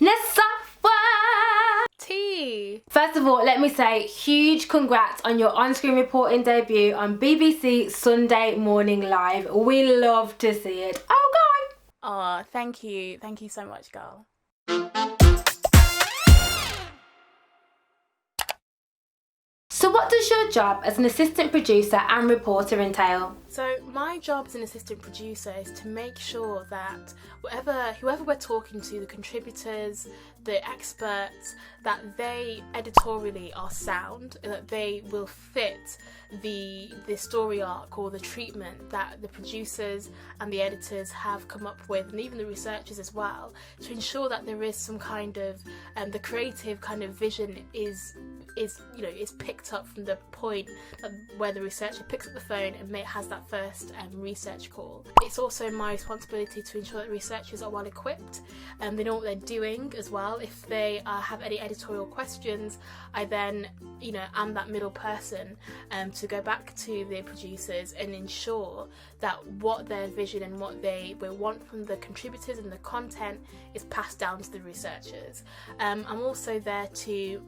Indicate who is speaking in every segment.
Speaker 1: Nsofwa!
Speaker 2: T.
Speaker 1: First of all, let me say huge congrats on your on-screen reporting debut on BBC Sunday Morning Live. We love to see it. Oh God!
Speaker 2: Oh, thank you so much, girl.
Speaker 1: So what does your job as an assistant producer and reporter entail?
Speaker 2: So my job as an assistant producer is to make sure that whoever we're talking to, the contributors, the experts, that they editorially are sound, that they will fit the story arc or the treatment that the producers and the editors have come up with, and even the researchers as well, to ensure that there is some kind of the creative kind of vision is picked up from the point where the researcher picks up the phone and has that first research call. It's also my responsibility to ensure that researchers are well equipped and they know what they're doing as well. If they have any editorial questions, I then am that middle person to go back to the producers and ensure that what their vision and what they want from the contributors and the content is passed down to the researchers. I'm also there to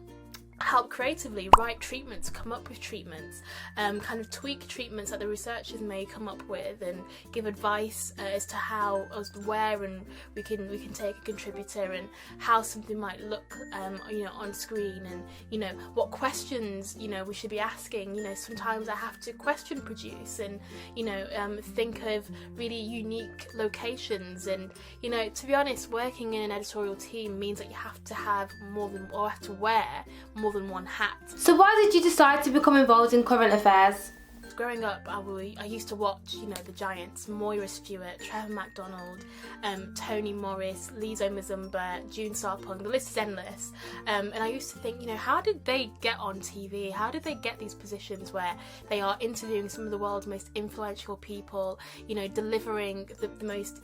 Speaker 2: help creatively write treatments, come up with treatments, kind of tweak treatments that the researchers may come up with, and give advice as to where and we can take a contributor and how something might look on screen, and what questions we should be asking. Sometimes I have to question produce and think of really unique locations, and to be honest, working in an editorial team means that you have to have have to wear more than one hat.
Speaker 1: So why did you decide to become involved in current affairs?
Speaker 2: Growing up, I used to watch, the giants: Moira Stewart, Trevor McDonald, Toni Morris, Lizo Mazumba, June Sarpong. The list is endless. And I used to think, how did they get on TV? How did they get these positions where they are interviewing some of the world's most influential people? Delivering the most,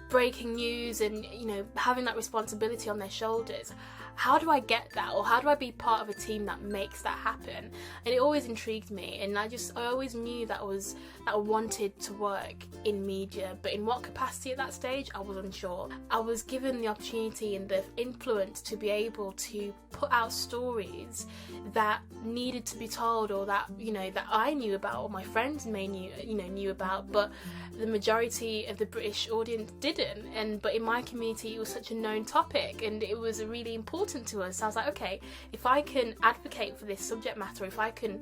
Speaker 2: breaking news, and having that responsibility on their shoulders. How do I get that, or how do I be part of a team that makes that happen? And it always intrigued me, and I always knew that I wanted to work in media, but in what capacity at that stage I was unsure. I was given the opportunity and the influence to be able to put out stories that needed to be told, or that that I knew about, or my friends knew about, but the majority of the British audience didn't. But in my community, it was such a known topic, and it was really important to us. So I was like, okay, if I can advocate for this subject matter, if I can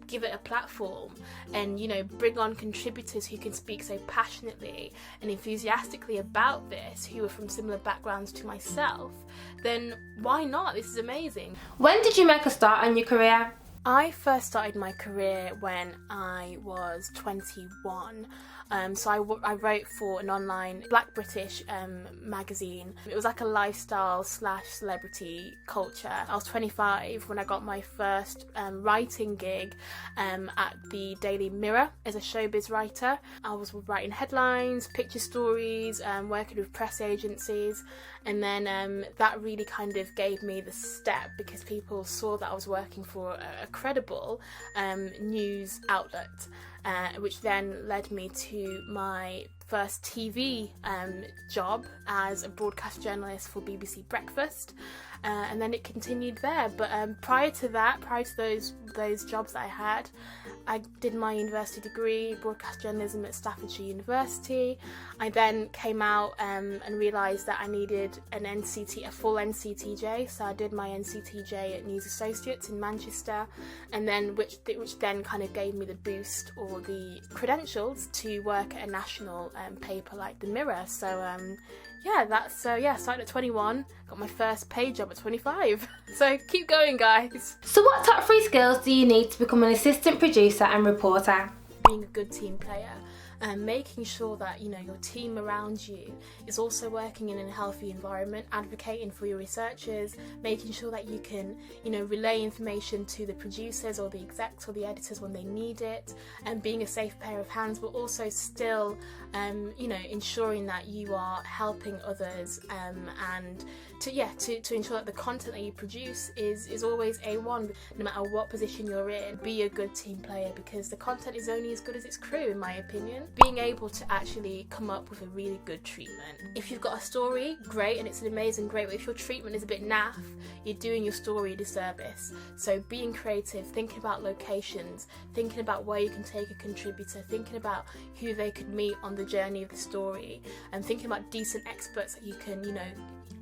Speaker 2: give it a platform and bring on contributors who can speak so passionately and enthusiastically about this, who are from similar backgrounds to myself, then why not? This is amazing.
Speaker 1: When did you make a start on your career?
Speaker 2: I first started my career when I was 21. So I wrote for an online Black British magazine. It was like a lifestyle / celebrity culture. I was 25 when I got my first writing gig at the Daily Mirror as a showbiz writer. I was writing headlines, picture stories, working with press agencies, and then that really kind of gave me the step, because people saw that I was working for a credible news outlet. Which then led me to my first TV job as a broadcast journalist for BBC Breakfast, and then it continued there. But prior to those jobs that I had, I did my university degree, broadcast journalism at Staffordshire University. I then came out and realised that I needed a full NCTJ, so I did my NCTJ at News Associates in Manchester, and then which then kind of gave me the boost or the credentials to work at a national paper like the Mirror. So started at 21, got my first paid job at 25. So keep going, guys.
Speaker 1: So what top 3 skills do you need to become an assistant producer and reporter?
Speaker 2: Being a good team player, and making sure that your team around you is also working in a healthy environment, advocating for your researchers, making sure that you can relay information to the producers or the execs or the editors when they need it, and being a safe pair of hands, but also still you know, ensuring that you are helping others, and to ensure that the content that you produce is always A1, no matter what position you're in. Be a good team player, because the content is only as good as its crew, in my opinion. Being able to actually come up with a really good treatment. If you've got a story, great, and it's an amazing, great, but if your treatment is a bit naff, you're doing your story a disservice. So being creative, thinking about locations, thinking about where you can take a contributor, thinking about who they could meet on the journey of the story, and thinking about decent experts that you can, you know,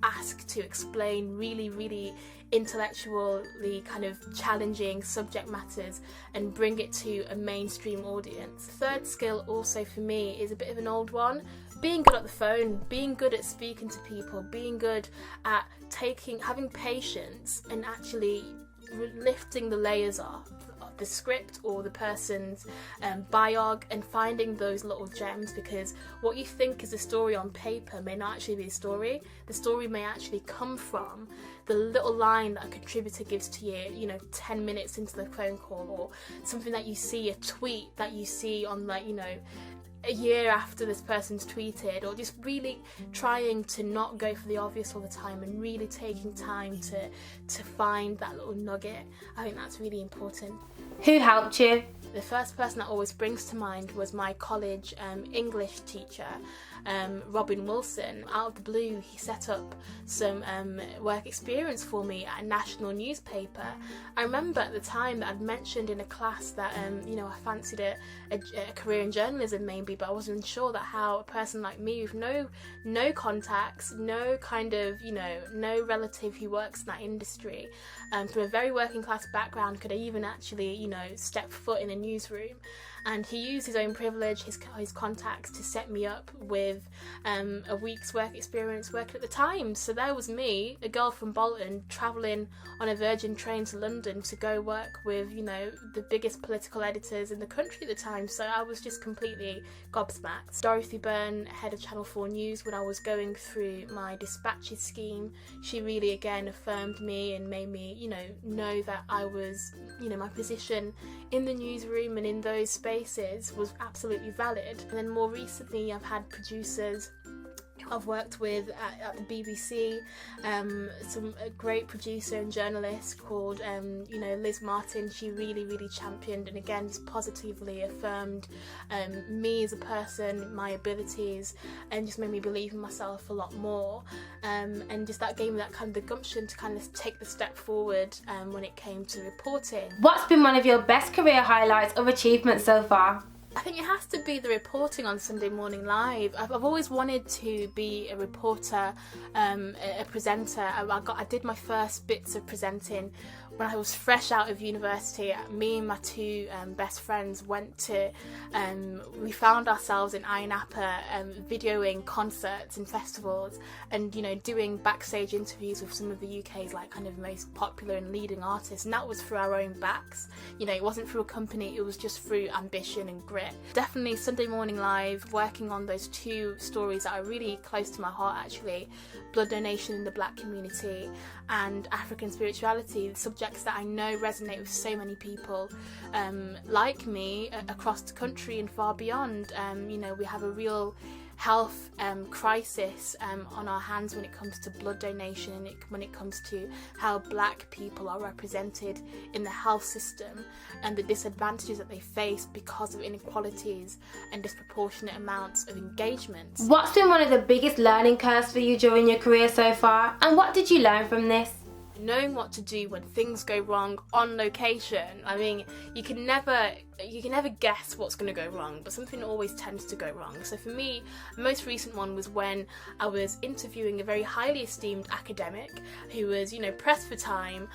Speaker 2: ask to explain really intellectually kind of challenging subject matters and bring it to a mainstream audience. Third skill also for me is a bit of an old one. Being good at the phone, being good at speaking to people, being good at having patience and actually lifting the layers off the script or the person's biog, and finding those little gems, because what you think is a story on paper may not actually be a story. The story may actually come from the little line that a contributor gives to you, you know, 10 minutes into the phone call, or something that you see, a tweet that you see on, like, you know, a year after this person's tweeted, or just really trying to not go for the obvious all the time and really taking time to find that little nugget. I think that's really important.
Speaker 1: Who helped you?
Speaker 2: The first person that always springs to mind was my college English teacher, Robin Wilson. Out of the blue, he set up some work experience for me at a national newspaper. I remember at the time that I'd mentioned in a class that you know, I fancied a career in journalism maybe, but I wasn't sure that how a person like me with no contacts, no kind of, you know, no relative who works in that industry, from a very working class background, could even actually, you know, step foot in a newsroom. And he used his own privilege, his contacts, to set me up with a week's work experience working at the Times. So there was me, a girl from Bolton, travelling on a Virgin train to London to go work with, you know, the biggest political editors in the country at the time. So I was just completely gobsmacked. Dorothy Byrne, head of Channel 4 News, when I was going through my dispatches scheme, she really again affirmed me and made me, you know that I was, you know, my position in the newsroom and in those spaces was absolutely valid. And then more recently, I've had producers I've worked with at the BBC, a great producer and journalist called you know, Liz Martin. She really championed and again just positively affirmed me as a person, my abilities, and just made me believe in myself a lot more, and just that gave me that kind of the gumption to kind of take the step forward when it came to reporting.
Speaker 1: What's been one of your best career highlights or achievements so far?
Speaker 2: I think it has to be the reporting on Sunday Morning Live. I've always wanted to be a reporter, a presenter. I did my first bits of presenting when I was fresh out of university. Me and my two best friends went to, we found ourselves in Ayia Napa videoing concerts and festivals and, you know, doing backstage interviews with some of the UK's like kind of most popular and leading artists, and that was through our own backs. You know, it wasn't through a company, it was just through ambition and grit. Definitely Sunday Morning Live, working on those two stories that are really close to my heart actually, blood donation in the black community and African spirituality, subjects that I know resonate with so many people like me across the country and far beyond. You know, we have a real health crisis on our hands when it comes to blood donation and when it comes to how black people are represented in the health system and the disadvantages that they face because of inequalities and disproportionate amounts of engagement.
Speaker 1: What's been one of the biggest learning curves for you during your career so far, and what did you learn from this?
Speaker 2: Knowing what to do when things go wrong on location. I mean, you can never guess what's going to go wrong, but something always tends to go wrong. So for me, the most recent one was when I was interviewing a very highly esteemed academic who was, you know, pressed for time,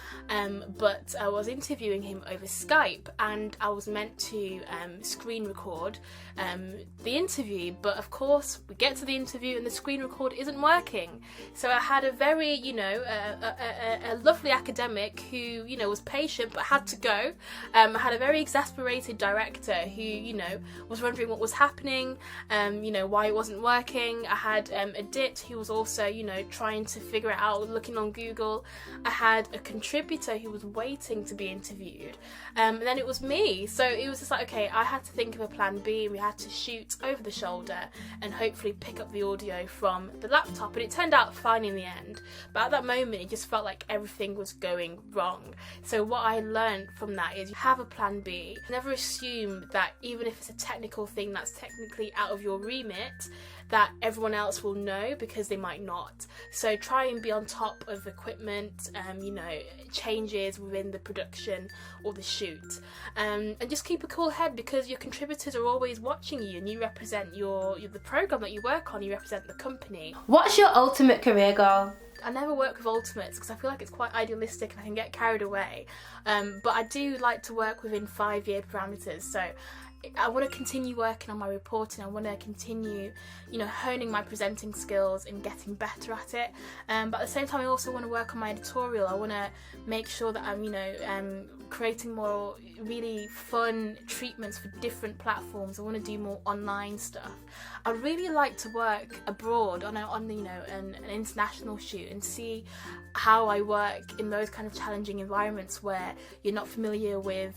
Speaker 2: but I was interviewing him over Skype, and I was meant to screen record the interview, but of course we get to the interview and the screen record isn't working. So I had a very, you know, a lovely academic who, you know, was patient but had to go. I had a very exasperated creative director who, you know, was wondering what was happening, you know, why it wasn't working. I had a DIT who was also, you know, trying to figure it out, looking on Google. I had a contributor who was waiting to be interviewed, and then it was me. So it was just like, okay, I had to think of a plan B. We had to shoot over the shoulder and hopefully pick up the audio from the laptop, and it turned out fine in the end. But at that moment it just felt like everything was going wrong. So what I learned from that is you have a plan B. Never assume that even if it's a technical thing that's technically out of your remit, that everyone else will know, because they might not. So try and be on top of equipment, you know, changes within the production or the shoot, and just keep a cool head, because your contributors are always watching you, and you represent the program that you work on, you represent the company.
Speaker 1: What's your ultimate career goal?
Speaker 2: I never work with ultimates because I feel like it's quite idealistic and I can get carried away, but I do like to work within 5-year parameters. So I want to continue working on my reporting. I want to continue, you know, honing my presenting skills and getting better at it. But at the same time, I also want to work on my editorial. I want to make sure that I'm, you know, creating more really fun treatments for different platforms. I want to do more online stuff. I'd really like to work abroad on you know, an international shoot and see how I work in those kind of challenging environments where you're not familiar with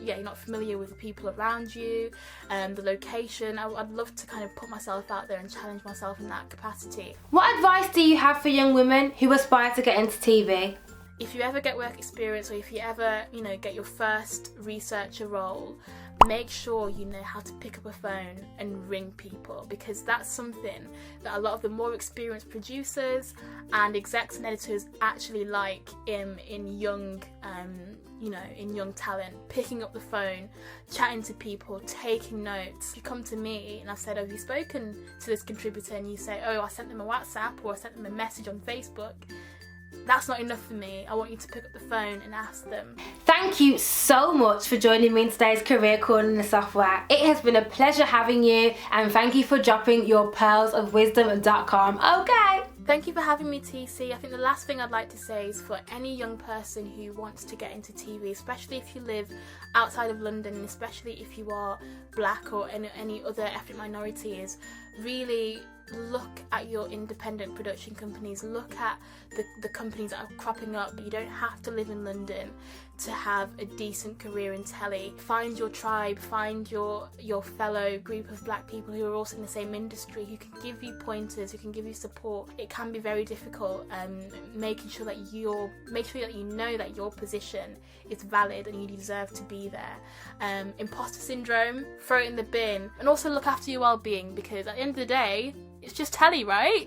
Speaker 2: you're not familiar with the people around you, the location. I'd love to kind of put myself out there and challenge myself in that capacity.
Speaker 1: What advice do you have for young women who aspire to get into TV?
Speaker 2: If you ever get work experience, or if you ever, you know, get your first researcher role, make sure you know how to pick up a phone and ring people, because that's something that a lot of the more experienced producers and execs and editors actually like in young you know, in young talent. Picking up the phone, chatting to people, taking notes. If you come to me and I've said, oh, have you spoken to this contributor, and you say, oh, I sent them a WhatsApp or I sent them a message on Facebook, that's not enough for me. I want you to pick up the phone and ask them.
Speaker 1: Thank you so much for joining me in today's career corner in Nsofwa. It has been a pleasure having you, and thank you for dropping your pearlsofwisdom.com. Okay.
Speaker 2: Thank you for having me, TC. I think the last thing I'd like to say is, for any young person who wants to get into TV, especially if you live outside of London, and especially if you are black or any other ethnic minority, is really look at your independent production companies. Look at the companies that are cropping up. You don't have to live in London to have a decent career in telly. Find your tribe, find your fellow group of black people who are also in the same industry, who can give you pointers, who can give you support. It can be very difficult, making sure that you know that your position is valid and you deserve to be there. Imposter syndrome, throw it in the bin, and also look after your well-being, because at the end of the day, it's just telly, right?